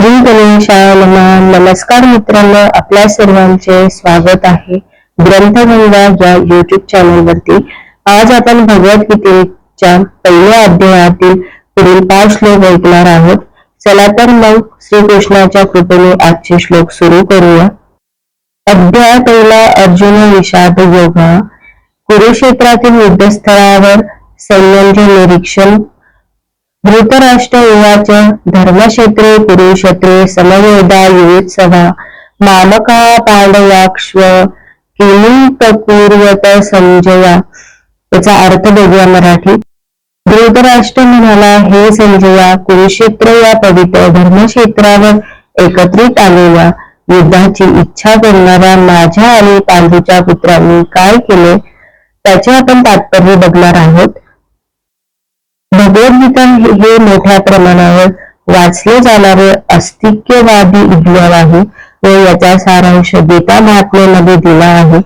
श्री गणेशाय नमः. नमस्कार मित्रांनो, आपल्या सर्वांचे स्वागत आहे ग्रंथगंगा या युट्यूब चॅनल वरती. आज आपण भगवद्गीतेच्या पहिल्या अध्यायातील पुढील 5 श्लोक ऐकणार आहोत. चला तर मग श्रीकृष्णाच्या कृपेने आजचे श्लोक सुरू करूया. अध्याय पहिला. अर्जुन विषाद योगा. कुरुक्षेत्रातील युद्धस्थळावर सैन्याचे निरीक्षण. धृतराष्ट्र उवाच. धर्मक्षेत्रे कुरुक्षेत्रे समवेदा युयुत्सवा मामका पांडवाक्ष्व किमी कुर्वत संजया. याचा अर्थ बघूया मराठी. धृतराष्ट्र म्हणाला, हे संजया, कुरुक्षेत्र या पवित्र धर्मक्षेत्रावर एकत्रित आलेल्या युद्धाची इच्छा करणाऱ्या माझ्या आणि पांडूच्या पुत्रांनी काय केले त्याचे आपण तात्पर्य बघणार आहोत. भगवद्गीता हे मोठ्या प्रमाणावर वाचले जाणारे अस्तित्ववादी विज्ञान आहे व याचा सारांश गीता महात्म्यामध्ये दिला आहे.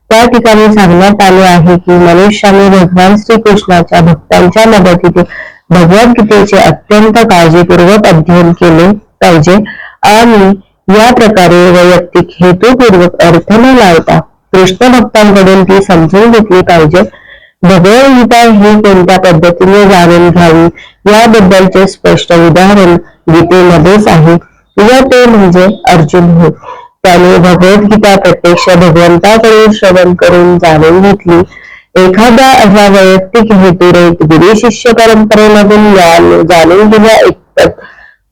त्या ठिकाणी सांगण्यात आले आहे की मनुष्याने भगवान श्रीकृष्णाच्या भक्तांच्या मदतीने भगवद्गीतेचे अत्यंत काळजीपूर्वक अध्ययन केले पाहिजे आणि या प्रकारे वैयक्तिक हेतुपूर्वक अर्थ न लावता कृष्ण भक्तांकडून ती समजून घेतली पाहिजे. भगवद्गीता ही कोणत्या पद्धतीने जाणून घ्यावी याबद्दलचे स्पष्ट उदाहरण गीतेमध्येच आहे व ते म्हणजे अर्जुन होय. त्याने भगवद्गीता प्रत्यक्ष भगवंताकडून श्रवण करून जाणून घेतली. एखाद्या अशा वैयक्तिक हेतुरहित गुरु शिष्य परंपरेमधून जाणून घेण्या इतपत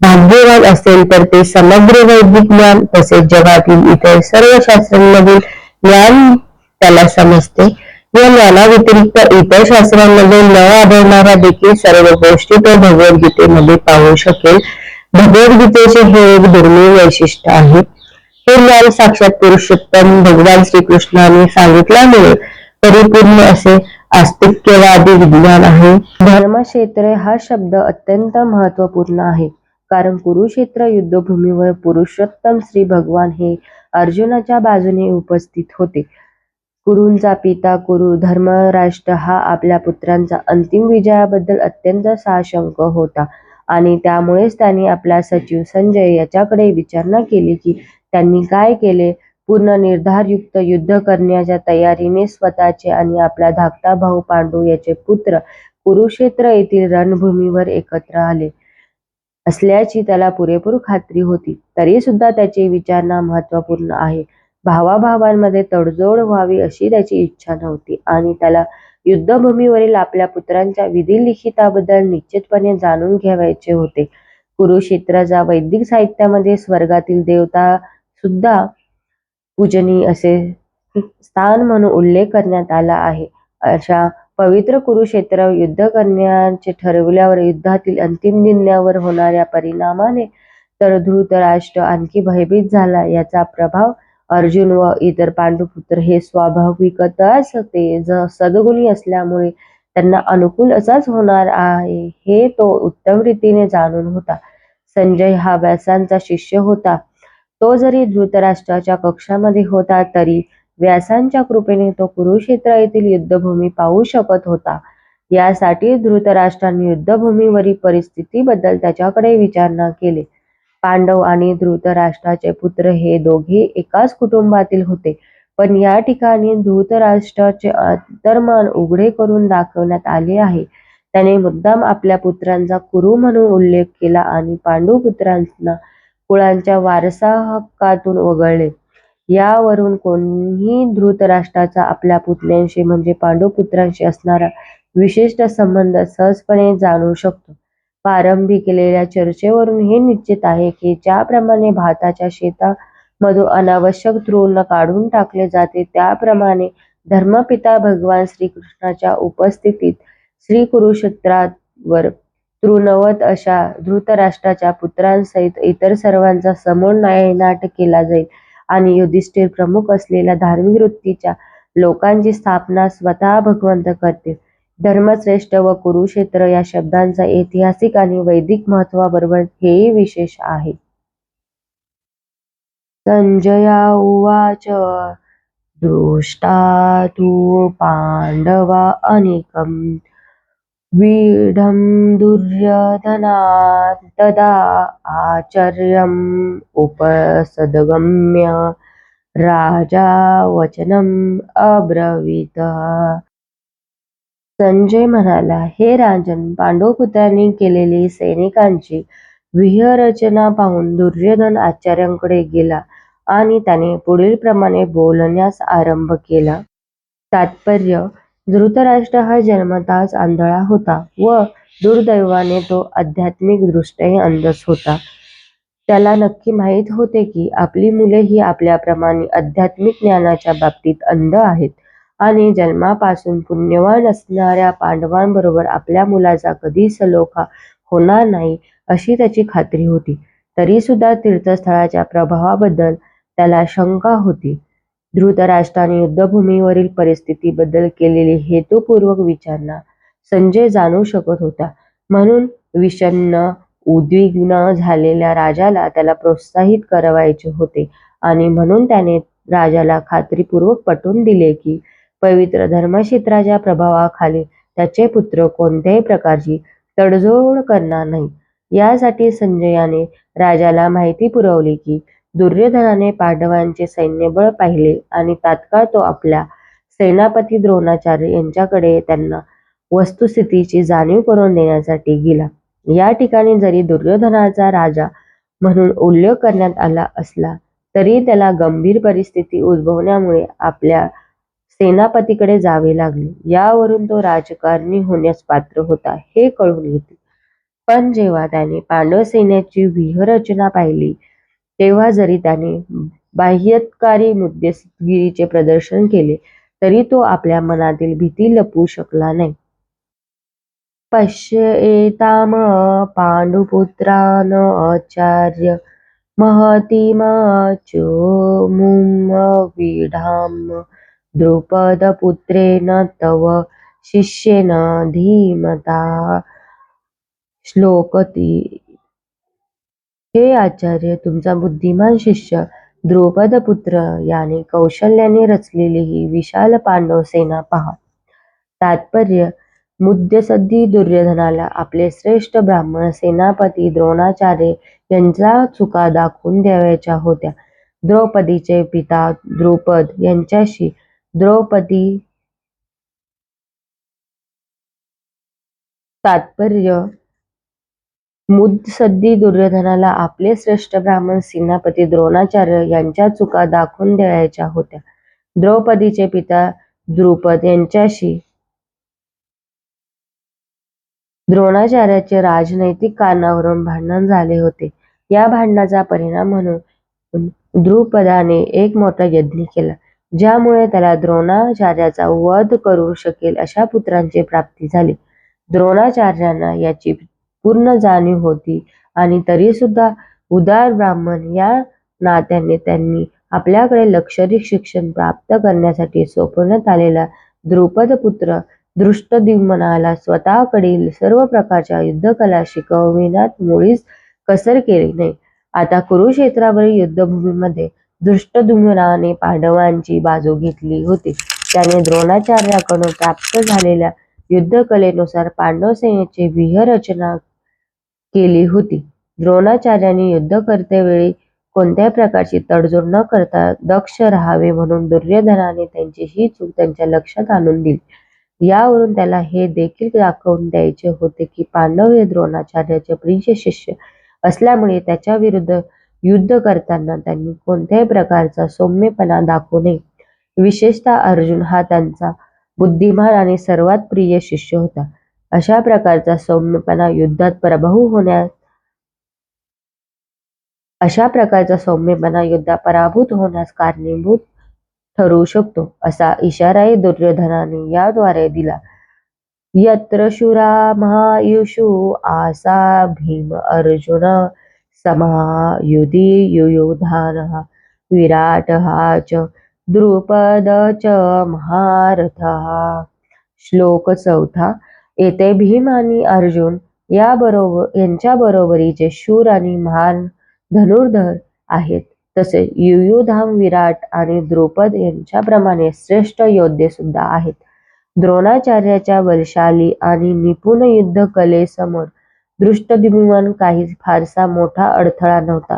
भाग्यवान असेल तर ते समग्र वैदिक ज्ञान तसेच जगातील इतर सर्व शास्त्रांमधील ज्ञान त्याला समजते. या ज्ञानाव्यतिरिक्त इतर शास्त्रांमध्ये न आढळणाऱ्या देखील सर्व गोष्टी तो भगवद्गीतेमध्ये पाहू शकेल. भगवद्गीतेचे हे एक दुर्मिळ वैशिष्ट्य आहे. हे ज्ञान साक्षात पुरुषोत्तम भगवान श्रीकृष्णाने सांगितल्यामुळे परिपूर्ण असे अस्तित्ववादी विज्ञान आहे. धर्मक्षेत्र हा शब्द अत्यंत महत्वपूर्ण आहे, कारण कुरुक्षेत्र युद्धभूमीवर पुरुषोत्तम श्री भगवान हे अर्जुनाच्या बाजूने उपस्थित होते. कुरूंचा पिता कुरु धर्मराष्ट्र हा आपल्या पुत्रांचा अंतिम विजयाबद्दल अत्यंत साशंक होता आणि त्यामुळेच त्यांनी आपला सचिव संजय याच्याकडे विचारणा केली की त्यांनी काय केले. पूर्ण निर्धारयुक्त युद्ध करण्याच्या तयारीने स्वतःचे आणि आपला धाकटा भाऊ पांडू याचे पुत्र कुरुक्षेत्र येथील रणभूमीवर एकत्र आले असल्याची त्याला पुरेपूर खात्री होती. तरी सुद्धा त्याची विचारणा महत्वपूर्ण आहे. भावाभावांमध्ये तडजोड व्हावी अशी त्याची इच्छा नव्हती आणि त्याला युद्धभूमीवरील आपल्या पुत्रांच्या विधिलिखिताबद्दल निश्चितपणे जाणून घ्यायचे होते. कुरुक्षेत्राचा वैदिक साहित्यामध्ये स्वर्गातील देवता सुद्धा पूजनीय असे स्थान म्हणून उल्लेख करण्यात आला आहे. अशा पवित्र कुरुक्षेत्रावर युद्ध करण्याचे ठरवल्यावर युद्धातील अंतिम निर्णयावर होणाऱ्या परिणामाने तर धृतराष्ट्र आणखी भयभीत झाला. याचा प्रभाव अर्जुन व इतर पांडुपुत्र हे स्वाभाविकतच ते सद्गुणी असल्यामुळे त्यांना अनुकूल असाच होणार आहे हे तो उत्तम रीतीने जाणून होता. संजय हा व्यासांचा शिष्य होता. तो जरी धृतराष्ट्राच्या कक्षामध्ये होता तरी व्यासांच्या कृपेने तो कुरुक्षेत्र येथील युद्धभूमी पाहू शकत होता. यासाठी धृतराष्ट्राने युद्धभूमीवरील परिस्थितीबद्दल त्याच्याकडे विचारणा केली. पांडव आणि धृतराष्ट्राचे पुत्र हे दोघे एकाच कुटुंबातील होते, पण या ठिकाणी धृतराष्ट्राचे अंतर्मन उघडे करून दाखवण्यात आले आहे. त्याने मुद्दाम आपल्या पुत्रांचा कुरु म्हणून उल्लेख केला आणि पांडू पुत्रांना कुळांच्या वारसा हक्कातून वगळले. यावरून कोणीही धृतराष्ट्राचा आपल्या पुतण्यांशी म्हणजे पांडुपुत्रांशी असणारा विशिष्ट संबंध सहजपणे जाणू शकतो. प्रारंभी केलेल्या चर्चेवरून हे निश्चित आहे की ज्याप्रमाणे भाताच्या शेतामधून अनावश्यक तृण काढून टाकले जाते त्याप्रमाणे धर्मपिता भगवान श्रीकृष्णाच्या उपस्थितीत श्री कुरुक्षेत्रावर तृणवत अशा धृतराष्ट्राच्या पुत्रांसहित इतर सर्वांचा समूळ नायनाट केला जाईल आणि युधिष्ठिर प्रमुख असलेल्या धार्मिक वृत्तीच्या लोकांची स्थापना स्वतः भगवंत करतील. धर्मश्रेष्ठ व कुरुक्षेत्र या शब्दांचा ऐतिहासिक आणि वैदिक महत्वाबरोबर हेही विशेष आहे. संजया उवाच. दृष्टा तु पांडवा अनेकं व्यूढं दुर्योधनात् तदा आचर्यम् उपसद्गम्य राजा वचनम् अब्रवीत. संजय म्हणाला, हे राजन, पांडवपुत्रांनी केलेली सैनिकांची व्यूहरचना पाहून दुर्योधन आचार्यांकडे गेला आणि त्याने पुढील प्रमाणे बोलण्यास आरंभ केला. तात्पर्य: धृतराष्ट्र हा जन्मतःच आंधळा होता व दुर्दैवाने तो आध्यात्मिक दृष्ट्याही अंधच होता. त्याला नक्की माहीत होते की आपली मुलेही आपल्याप्रमाणे आध्यात्मिक ज्ञानाच्या बाबतीत अंध आहेत आणि जन्मापासून पुण्यवान असणाऱ्या पांडवांबरोबर आपल्या मुलाचा कधी सलोखा होणार नाही अशी त्याची खात्री होती. तरीसुद्धा तीर्थस्थळाच्या प्रभावाबद्दल त्याला शंका होती. धृतराष्ट्राने युद्धभूमीवरील परिस्थितीबद्दल केलेली हेतुपूर्वक विचारणा संजय जाणू शकत होता. म्हणून विषण्ण, उद्विग्न झालेल्या राजाला त्याला प्रोत्साहित करावयाचे होते आणि म्हणून त्याने राजाला खात्रीपूर्वक पटवून दिले की पवित्र धर्मक्षेत्राच्या प्रभावाखाली त्याचे पुत्र कोणत्याही प्रकारची तडजोड करणार नाही. यासाठी संजयाने राजाला माहिती पुरवली की दुर्योधनाने पांडवांचे सैन्यबळ पाहिले आणि तात्काळ तो आपल्या सेनापती द्रोणाचार्य यांच्याकडे त्यांना वस्तुस्थितीची जाणीव करून देण्यासाठी गेला. या ठिकाणी जरी दुर्योधनाचा राजा म्हणून उल्लेख करण्यात आला असला तरी त्याला गंभीर परिस्थिती उद्भवल्यामुळे आपल्या सेनापतीकडे जावे लागले. यावरून तो राजकारणी होण्यास पात्र होता हे कळून येते. पण जेव्हा त्याने पांडव सैन्याची व्यूहरचना पाहिली तेव्हा जरी त्याने बाह्यकारी मुद्देगिरीचे प्रदर्शन केले तरी तो आपल्या मनातील भीती लपवू शकला नाही. पश्येताम पांडुपुत्रान आचार्य महतीमाचोमुमवीढां द्रुपदपुत्रेण तव शिष्येन धीमता. श्लोकती. हे आचार्य, तुमचा बुद्धिमान शिष्य द्रुपदपुत्र याने कौशल्याने रचलेली ही विशाल पांडव सेना पहा. तात्पर्य: मुत्सद्दी दुर्योधनाला आपले श्रेष्ठ ब्राह्मण सेनापती द्रोणाचार्य यांच्या चुका दाखवून द्यावयाच्या होत्या. द्रौपदीचे पिता द्रुपद यांच्याशी तात्पर्य: मुत्सद्दी दुर्योधनाला आपले श्रेष्ठ ब्राह्मण सेनापती द्रोणाचार्य यांच्या चुका दाखवून द्यायच्या होत्या. द्रौपदीचे पिता द्रुपद यांच्याशी द्रोणाचार्याचे राजनैतिक कारणावरून भांडण झाले होते. या भांडणाचा परिणाम म्हणून द्रुपदाने एक मोठा यज्ञ केला, ज्यामुळे त्याला द्रोणाचार्याचा वध करू शकेल अशा पुत्रांची प्राप्ती झाली. द्रोणाचार्यांना याची पूर्ण जाणीव होती आणि तरीसुद्धा उदार ब्राह्मण या नात्याने त्यांनी आपल्याकडे लष्करी शिक्षण प्राप्त करण्यासाठी सोपवण्यात आलेला द्रुपदपुत्र धृष्टद्युम्नाला स्वतःकडील सर्व प्रकारच्या युद्धकला शिकविण्यात मुळीच कसर केली नाही. आता कुरुक्षेत्रावरील युद्धभूमीमध्ये धृष्टद्युम्नाने पांडवांची बाजू घेतली होती. त्याने द्रोणाचार्याकडून प्राप्त झालेल्या युद्धकलेनुसार पांडव सेनेची व्यूहरचना केली होती. द्रोणाचार्यांनी युद्ध करतेवेळी कोणत्याही प्रकारची तडजोड न करता दक्ष राहावे म्हणून दुर्योधनाने त्यांची ही चूक त्याच्या लक्षात आणून दिली. यावरून त्याला हे देखील दाखवून द्यायचे होते की पांडव हे द्रोणाचार्याचे प्रिय शिष्य असल्यामुळे त्याच्या विरुद्ध युद्ध करताना त्यांनी कोणत्याही प्रकारचा सौम्यपणा दाखवू नये. विशेषतः अर्जुन हा त्यांचा बुद्धिमान आणि सर्वात प्रिय शिष्य होता. अशा प्रकारचा सौम्यपणा युद्धात पराभूत होण्यास कारणीभूत ठरू शकतो, असा इशाराही दुर्योधनाने याद्वारे दिला. यत्र शूरा महायुषु आसा भीम अर्जुन समायुधी युयुधानः विराटः च द्रुपद च महारथः. श्लोक 4. येथे भीम आणि अर्जुन यांच्या बरोबरीचे शूर आणि महान धनुर्धर आहेत. तसेच युयुधान, विराट आणि द्रुपद यांच्याप्रमाणे श्रेष्ठ योद्धे सुद्धा आहेत. द्रोणाचार्याच्या बलशाली आणि निपुण युद्ध कलेसमोर दृष्टद्युम्न काही फारसा मोठा अडथळा नव्हता.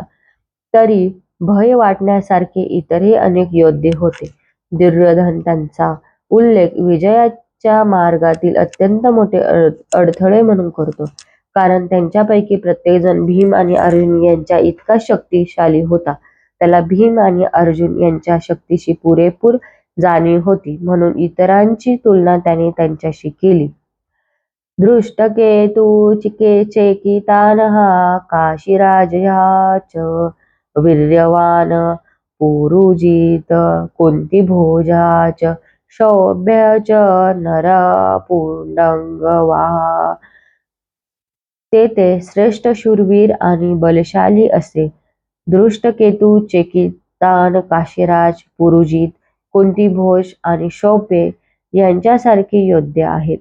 तरी भय वाटण्यासारखे इतरही अनेक योद्धे होते. दुर्योधन त्यांचा उल्लेख विजयाच्या मार्गातील अत्यंत मोठे अडथळे म्हणून करतो, कारण त्यांच्यापैकी प्रत्येकजण भीम आणि अर्जुन यांच्या इतका शक्तिशाली होता. त्याला भीम आणि अर्जुन यांच्या शक्तीची पुरेपूर जाणीव होती, म्हणून इतरांची तुलना त्याने त्यांच्याशी केली. धृष्टकेतु चेकितानः काशीराजयाच वीर्यवान पुरुजित कुंतीभोजाच सौभ्य च नरपुंडंगवाह. ते श्रेष्ठ शूरवीर आणि बलशाली असे धृष्टकेतू, चेकितान, काशीराज, पुरुजित, कुंतीभोज आणि शौप्य यांच्यासारखे योद्धे आहेत.